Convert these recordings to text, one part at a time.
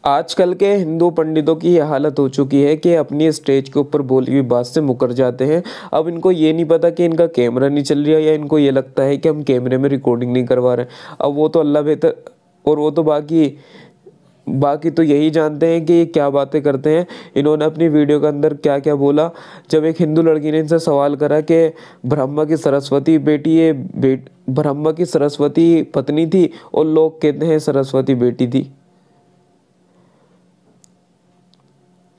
आजकल के हिंदू पंडितों की ये हालत हो चुकी है कि अपनी स्टेज के ऊपर बोली हुई बात से मुकर जाते हैं। अब इनको ये नहीं पता कि इनका कैमरा नहीं चल रहा, या इनको ये लगता है कि हम कैमरे में रिकॉर्डिंग नहीं करवा रहे। अब वो तो अल्लाह बेहतर, और वो तो बाकी तो यही जानते हैं कि ये क्या बातें करते हैं। इन्होंने अपनी वीडियो के अंदर क्या क्या बोला। जब एक हिंदू लड़की ने इनसे सवाल करा कि ब्रह्मा की सरस्वती बेटी है, ब्रह्मा की सरस्वती पत्नी थी और लोग कहते हैं सरस्वती बेटी थी।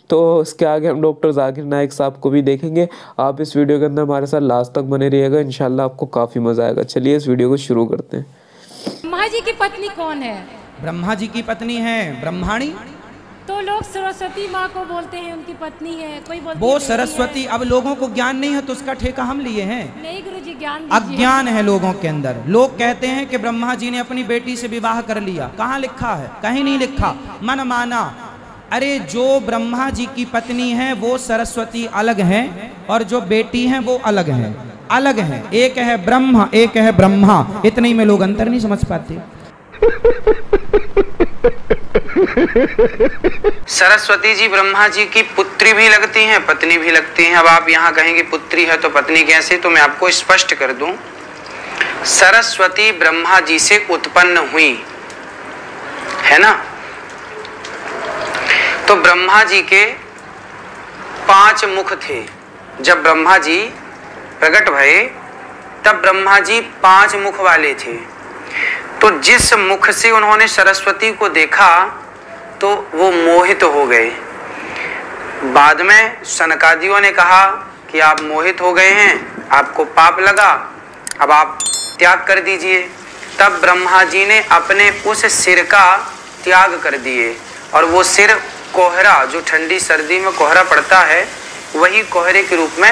तो इसके आगे हम डॉक्टर जाकिर नाइक साहब को भी देखेंगे। आप इस वीडियो के अंदर हमारे साथ लास्ट तक बने रहिएगा, इंशाल्लाह आपको काफ़ी मज़ा आएगा। चलिए इस वीडियो को शुरू करते हैं। ब्रह्मा जी की पत्नी कौन है? ब्रह्मा जी की पत्नी है ब्रह्माणी। तो लोग सरस्वती माँ को बोलते हैं उनकी पत्नी है, कोई बोलते वो सरस्वती। अब लोगों को ज्ञान नहीं है तो उसका ठेका हम लिए हैं। नहीं गुरुजी, ज्ञान अज्ञान है लोगों के अंदर। लोग कहते हैं कि ब्रह्मा जी ने अपनी बेटी से विवाह कर लिया। कहाँ लिखा है? कहीं नहीं लिखा, मन माना। अरे जो ब्रह्मा जी की पत्नी है वो सरस्वती अलग है, और जो बेटी है वो अलग है। अलग है, एक है ब्रह्म, एक है ब्रह्मा। इतने ही में लोग अंतर नहीं समझ पाते। सरस्वती जी ब्रह्मा जी की पुत्री भी लगती हैं, पत्नी भी लगती हैं। अब आप यहाँ कहेंगे पुत्री है तो पत्नी कैसे, तो मैं आपको स्पष्ट कर दूं। सरस्वती ब्रह्मा जी से उत्पन्न हुई है ना। तो ब्रह्मा जी के 5 मुख थे। जब ब्रह्मा जी प्रकट भये तब ब्रह्मा जी 5 मुख वाले थे। तो जिस मुख से उन्होंने सरस्वती को देखा तो वो मोहित हो गए। बाद में सनकादियों ने कहा कि आप मोहित हो गए हैं, आपको पाप लगा, अब आप त्याग कर दीजिए। तब ब्रह्मा जी ने अपने उस सिर का त्याग कर दिए, और वो सिर कोहरा, जो ठंडी सर्दी में कोहरा पड़ता है, वही कोहरे के रूप में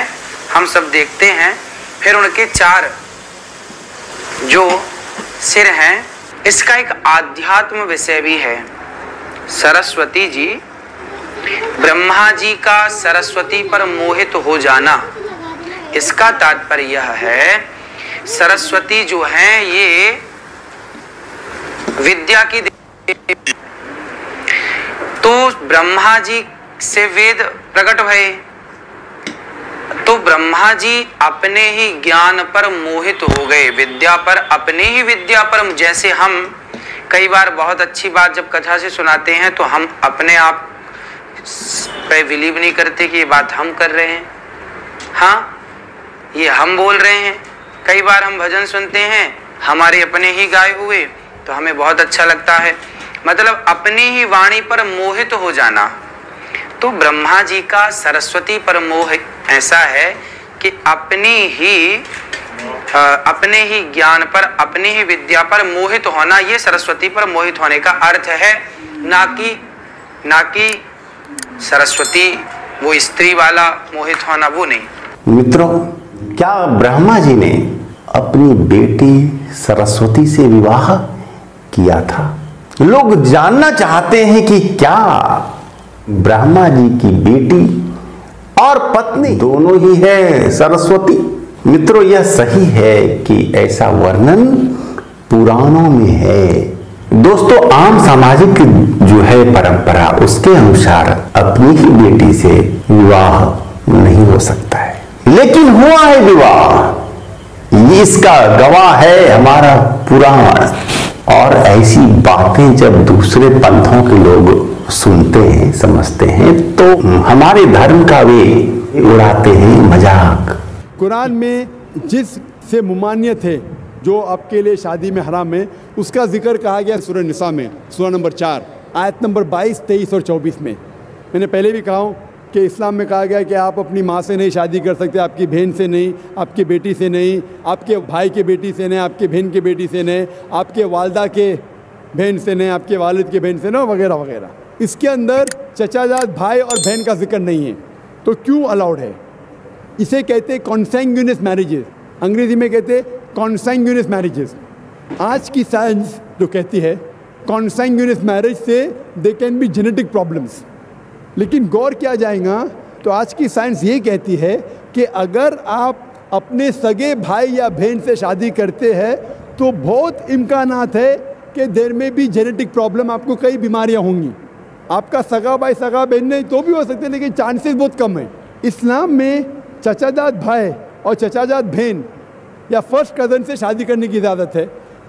हम सब देखते हैं। फिर उनके 4 जो सिर हैं, इसका एक आध्यात्म विषय भी है। सरस्वती जी, ब्रह्मा जी का सरस्वती पर मोहित हो जाना, इसका तात्पर्य यह है सरस्वती जो है ये विद्या की देवी। तो ब्रह्मा जी से वेद प्रकट भये, तो ब्रह्मा जी अपने ही ज्ञान पर मोहित हो गए, विद्या पर, अपने ही विद्या पर। जैसे हम कई बार बहुत अच्छी बात जब कथा से सुनाते हैं तो हम अपने आप पे बिलीव नहीं करते कि ये बात हम कर रहे हैं, हाँ ये हम बोल रहे हैं। कई बार हम भजन सुनते हैं हमारे अपने ही गाए हुए, तो हमें बहुत अच्छा लगता है। मतलब अपनी ही वाणी पर मोहित हो जाना। तो ब्रह्मा जी का सरस्वती पर मोह ऐसा है कि अपने ही ज्ञान पर, अपनी ही विद्या पर मोहित होना, ये सरस्वती पर मोहित होने का अर्थ है। ना कि सरस्वती वो स्त्री वाला मोहित होना, वो नहीं। मित्रों, क्या ब्रह्मा जी ने अपनी बेटी सरस्वती से विवाह किया था? लोग जानना चाहते हैं कि क्या ब्रह्मा जी की बेटी और पत्नी दोनों ही है सरस्वती? मित्रों, यह सही है कि ऐसा वर्णन पुराणों में है। दोस्तों, आम सामाजिक जो है परंपरा, उसके अनुसार अपनी ही बेटी से विवाह नहीं हो सकता है, लेकिन हुआ है विवाह। इसका गवाह है हमारा पुराण। और ऐसी बातें जब दूसरे पंथों के लोग सुनते हैं, समझते हैं, तो हमारे धर्म का वे उड़ाते हैं मजाक। कुरान में जिस से मुमानियत है जो आपके लिए शादी में हराम है, उसका जिक्र कहा गया सूरह निसा में, सूरह नंबर 4 आयत नंबर 22, 23 और 24 में। मैंने पहले भी कहा हूँ कि इस्लाम में कहा गया कि आप अपनी माँ से नहीं शादी कर सकते, आपकी बहन से नहीं, आपकी बेटी से नहीं, आपके भाई के बेटी से नहीं, आपके बहन के बेटी से नहीं, आपके वालदा के बहन से नहीं, आपके वालिद के बहन से नहीं, वगैरह वगैरह। इसके अंदर चचाजाद भाई और बहन का जिक्र नहीं है। तो क्यों अलाउड है? इसे कहते हैं कॉन्सैंग्यूनियस मैरिजेस, अंग्रेजी में कहते हैं कॉन्सैंग्यूनियस मैरिजेस। आज की साइंस जो कहती है कॉन्सैंग्यूनियस मैरिज से they can be genetic problems, लेकिन गौर किया जाएगा तो आज की साइंस ये कहती है कि अगर आप अपने सगे भाई या बहन से शादी करते हैं तो बहुत इम्कानात है कि देर में भी जेनेटिक प्रॉब्लम, आपको कई बीमारियां होंगी। आपका सगा भाई सगा बहन नहीं तो भी हो सकते हैं, लेकिन चांसेस बहुत कम है। इस्लाम में चचाजाद भाई और चचाजाद बहन या फर्स्ट कज़न से शादी करने की इजाज़त है।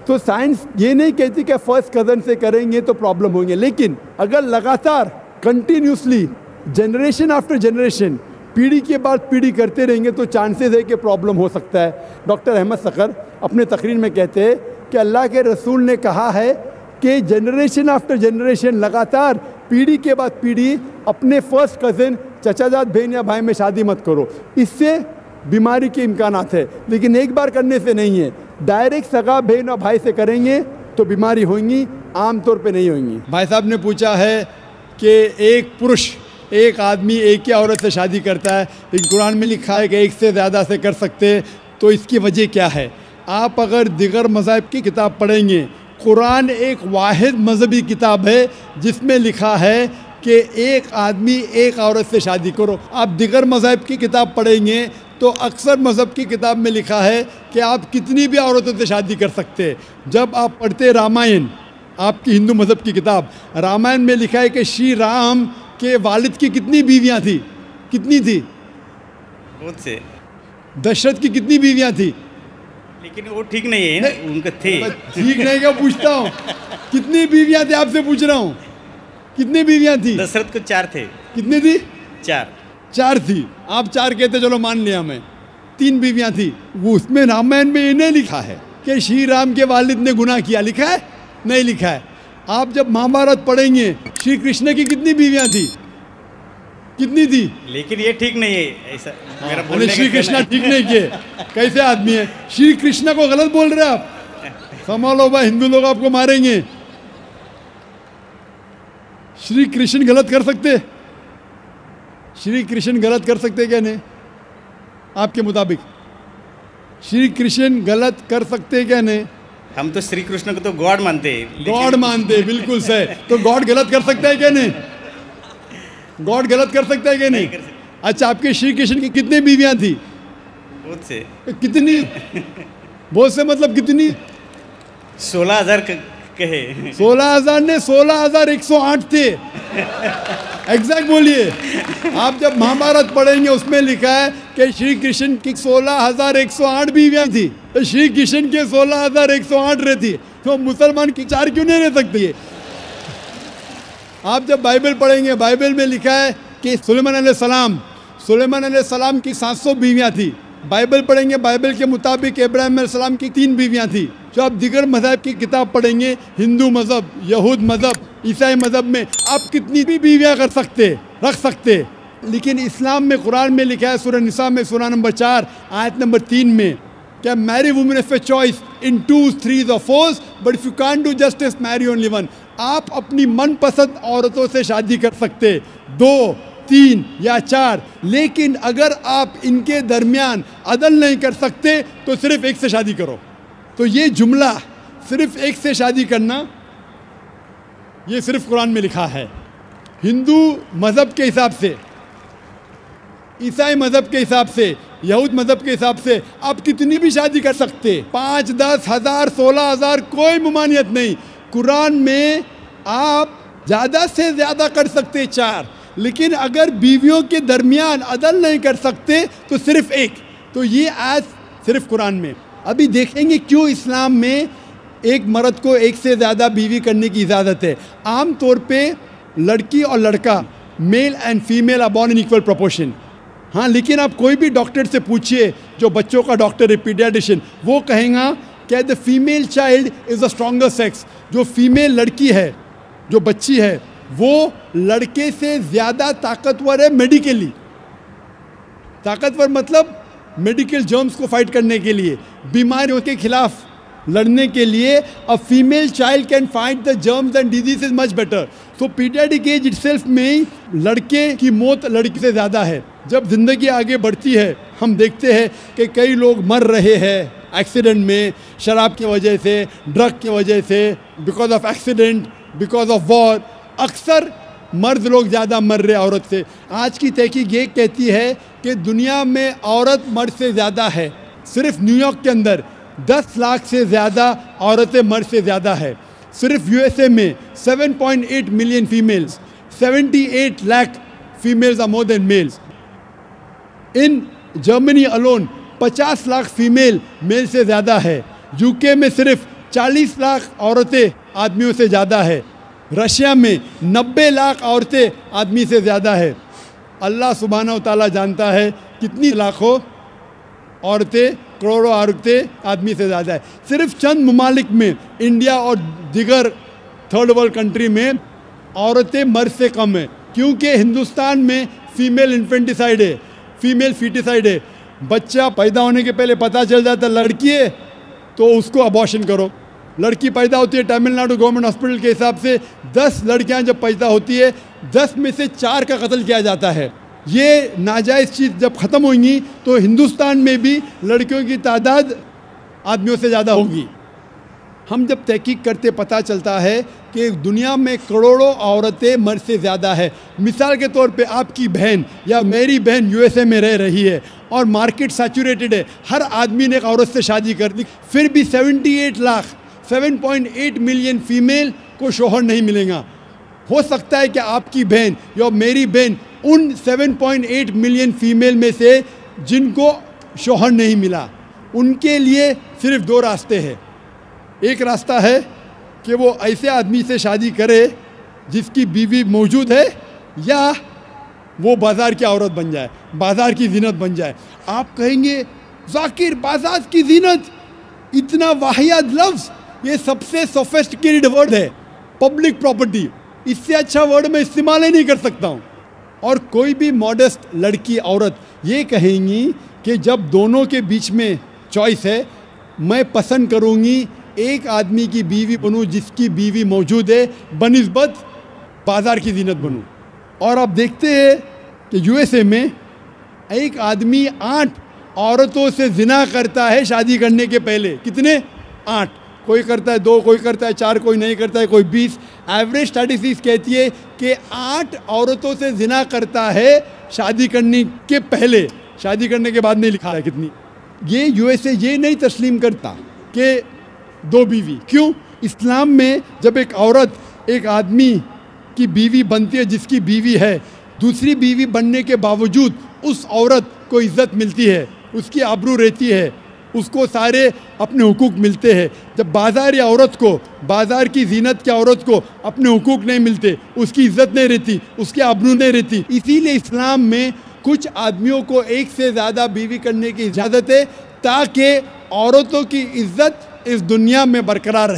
तो साइंस ये नहीं कहती कि फर्स्ट कज़न से करेंगे तो प्रॉब्लम होंगे, लेकिन अगर लगातार कंटिन्यूसली जनरेशन आफ्टर जनरेशन पीढ़ी के बाद पीढ़ी करते रहेंगे तो चांसेस है कि प्रॉब्लम हो सकता है। डॉक्टर अहमद सकर अपने तकरीर में कहते हैं कि अल्लाह के रसूल ने कहा है कि जनरेशन आफ्टर जनरेशन लगातार पीढ़ी के बाद पीढ़ी अपने फर्स्ट कज़न चचाजाद बहन या भाई में शादी मत करो, इससे बीमारी के इम्कानात है। लेकिन एक बार करने से नहीं है, डायरेक्ट सगा बहन और भाई से करेंगे तो बीमारी होंगी, आम तौर पे नहीं होंगी। भाई साहब ने पूछा है कि एक पुरुष एक आदमी एक ही औरत से शादी करता है, लेकिन कुरान में लिखा है कि एक से ज़्यादा से कर सकते, तो इसकी वजह क्या है? आप अगर दिगर मज़हब की किताब पढ़ेंगे, कुरान एक वाहिद मजहबी किताब है जिसमें लिखा है कि एक आदमी एक औरत से शादी करो। आप दिगर मज़हब की किताब पढ़ेंगे तो अक्सर मज़हब की किताब में लिखा है कि आप कितनी भी औरतों से शादी कर सकते हैं। जब आप पढ़ते रामायण, आपकी हिंदू मज़हब की किताब, रामायण में लिखा है कि श्री राम के वालिद की कितनी बीवियां थी? कितनी थी? बहुत से। दशरथ की कितनी बीवियां थी? लेकिन वो ठीक नहीं है ना, उनके थे। ठीक नहीं क्या पूछता हूँ? कितनी बीवियां थी आपसे पूछ रहा हूँ, कितनी बीवियां थी? दशरथ को 4 थे। कितनी थी? 4 थी। आप 4 कहते, चलो मान लिया मैं। 3 बीवियां थी। वो उसमें रामायण में ये नहीं लिखा है कि श्री राम के वालिद ने गुनाह किया, लिखा है? नहीं लिखा है। आप जब महाभारत पढ़ेंगे, श्री कृष्ण की कितनी बीवियां थी? कितनी थी? लेकिन ये ठीक नहीं है ऐसा मेरा बोलने का। श्री कृष्ण ठीक नहीं किए, कैसे आदमी है? श्री कृष्ण को गलत बोल रहे आप, संभालो भाई, हिंदू लोग आपको मारेंगे। श्री कृष्ण गलत कर सकते? श्री कृष्ण गलत कर सकते क्या नहीं? आपके मुताबिक श्री कृष्ण गलत कर सकते क्या नहीं? हम तो श्री कृष्ण को तो गॉड मानते हैं। गॉड मानते हैं, बिल्कुल सही। तो गॉड गलत कर सकता है क्या नहीं? गॉड गलत कर सकता है क्या नहीं? अच्छा, आपके श्री कृष्ण की कितनी बीवियां थी? बहुत से। कितनी? बहुत से मतलब कितनी? 16,000 कहे। 16,000 ने 16,108 थे। एग्जैक्ट बोलिए। आप जब महाभारत पढ़ेंगे उसमें लिखा है कि श्री कृष्ण की 16,108 बीवियां थी, तो श्री कृष्ण के 16,108 रहती, तो मुसलमान की 4 क्यों नहीं रह सकती है? आप जब बाइबल पढ़ेंगे, बाइबल में लिखा है कि सुलेमान अलैहिस्सलाम की 700 बीवियां थी। बाइबल पढ़ेंगे, बाइबल के मुताबिक इब्राहिम अलैहिस्सलाम की 3 बीवियां थी। जो आप दिगर मज़हब की किताब पढ़ेंगे, हिंदू मज़हब, यहूद मज़हब, ईसाई मज़हब में आप कितनी भी बीवियां कर सकते, रख सकते। लेकिन इस्लाम में, कुरान में लिखा है सूरह निसा में सूरह नंबर 4 आयत नंबर 3 में, क्या marry women of a choice in 2, 3 or 4, but if you can't do justice marry only one. आप अपनी मनपसंद औरतों से शादी कर सकते, 2, 3 या 4, लेकिन अगर आप इनके दरमियान अदल नहीं कर सकते तो सिर्फ एक से शादी करो। तो ये जुमला सिर्फ एक से शादी करना, ये सिर्फ कुरान में लिखा है। हिंदू मज़हब के हिसाब से, ईसाई मज़हब के हिसाब से, यहूद मज़हब के हिसाब से आप कितनी भी शादी कर सकते, 5, 10, 1000, 16,000, कोई ममानियत नहीं। कुरान में आप ज़्यादा से ज़्यादा कर सकते 4, लेकिन अगर बीवियों के दरमियान अदल नहीं कर सकते तो सिर्फ एक। तो ये आज सिर्फ कुरान में। अभी देखेंगे क्यों इस्लाम में एक मर्द को एक से ज़्यादा बीवी करने की इजाज़त है। आम तौर पे लड़की और लड़का, male and female are born in equal proportion. हाँ, लेकिन आप कोई भी डॉक्टर से पूछिए, जो बच्चों का डॉक्टर है, पीडियाट्रिशियन, वो कहेगा कि the female child is the stronger sex. जो फीमेल लड़की है, जो बच्ची है, वो लड़के से ज़्यादा ताकतवर है मेडिकली। ताकतवर मतलब मेडिकल जर्म्स को फाइट करने के लिए, बीमारियों के खिलाफ लड़ने के लिए। A female child can fight the germs and disease is much better. So paediatric age itself में लड़के की मौत लड़की से ज़्यादा है। जब ज़िंदगी आगे बढ़ती है, हम देखते हैं कि कई लोग मर रहे हैं एक्सीडेंट में, शराब की वजह से, ड्रग की वजह से, because of accident, because of war. अक्सर मर्द लोग ज़्यादा मर रहे औरत से। आज की तहकीक ये कहती है कि दुनिया में औरत मर्द से ज़्यादा है। सिर्फ न्यूयॉर्क के अंदर 10 लाख से ज़्यादा औरतें मर्द से ज़्यादा है। सिर्फ यूएसए में 7.8 million females, 78 lakh females are more than males. In Germany alone 50 lakh female male से ज़्यादा है. यूके में सिर्फ 40 लाख औरतें आदमियों से ज़्यादा है. रशिया में 90 लाख औरतें आदमी से ज़्यादा है. अल्लाह सुब्हानहू व तआला जानता है कितनी लाखों औरतें, करोड़ों औरतें आदमी से ज़्यादा है. सिर्फ चंद ममालिक में, इंडिया और दिगर थर्ड वर्ल्ड कंट्री में औरतें मर्द से कम है. क्योंकि हिंदुस्तान में फीमेल इन्फेंटिसाइड है, फीमेल फीटिसाइड है. बच्चा पैदा होने के पहले पता चल जाता लड़की है तो उसको अबॉर्शन करो. लड़की पैदा होती है, तमिलनाडु गवर्नमेंट हॉस्पिटल के हिसाब से 10 लड़कियां जब पैदा होती है 10 में से 4 का कत्ल किया जाता है. ये नाजायज़ चीज़ जब ख़त्म होंगी तो हिंदुस्तान में भी लड़कियों की तादाद आदमियों से ज़्यादा होगी. हम जब तहकीक करते पता चलता है कि दुनिया में करोड़ों औरतें मर्द से ज़्यादा है. मिसाल के तौर पे आपकी बहन या मेरी बहन यूएसए में रह रही है और मार्केट सैचुरेटेड है, हर आदमी ने एक औरत से शादी कर ली, फिर भी 78 लाख 7.8 मिलियन फीमेल को शोहर नहीं मिलेगा. हो सकता है कि आपकी बहन या मेरी बहन उन 7.8 मिलियन फीमेल में से जिनको शोहर नहीं मिला, उनके लिए सिर्फ 2 रास्ते हैं. एक रास्ता है कि वो ऐसे आदमी से शादी करे जिसकी बीवी मौजूद है, या वो बाज़ार की औरत बन जाए, बाज़ार की जीनत बन जाए. आप कहेंगे ज़ाकिर बाज़ार की जीनत, इतना वाहियात लफ्ज़, ये सबसे सोफिस्टिकेटेड वर्ड है. पब्लिक प्रॉपर्टी, इससे अच्छा वर्ड मैं इस्तेमाल ही नहीं कर सकता हूँ. और कोई भी मॉडेस्ट लड़की औरत ये कहेंगी कि जब दोनों के बीच में चॉइस है, मैं पसंद करूँगी एक आदमी की बीवी बनूँ जिसकी बीवी मौजूद है बनिस्बत बाज़ार की जीनत बनूँ. और आप देखते हैं कि यूएसए में एक आदमी 8 औरतों से जिना करता है शादी करने के पहले. कितने? 8. कोई करता है 2, कोई करता है 4, कोई नहीं करता है, कोई 20. एवरेज स्टैटिस्टिक्स कहती है कि 8 औरतों से जिना करता है शादी करने के पहले. शादी करने के बाद नहीं लिखा है कितनी. ये यूएसए ये नहीं तस्लीम करता कि 2 बीवी. क्यों? इस्लाम में जब एक औरत एक आदमी की बीवी बनती है जिसकी बीवी है, दूसरी बीवी बनने के बावजूद उस औरत को इज़्ज़त मिलती है, उसकी आबरू रहती है, उसको सारे अपने हुकूक मिलते हैं. जब बाज़ार औरत को, बाज़ार की जीनत की औरत को अपने हुकूक नहीं मिलते, उसकी इज़्ज़त नहीं रहती, उसकी आबरू नहीं रहती. इसीलिए इस्लाम में कुछ आदमियों को एक से ज़्यादा बीवी करने की इजाज़त है ताकि औरतों की इज़्ज़त इस दुनिया में बरकरार रहे.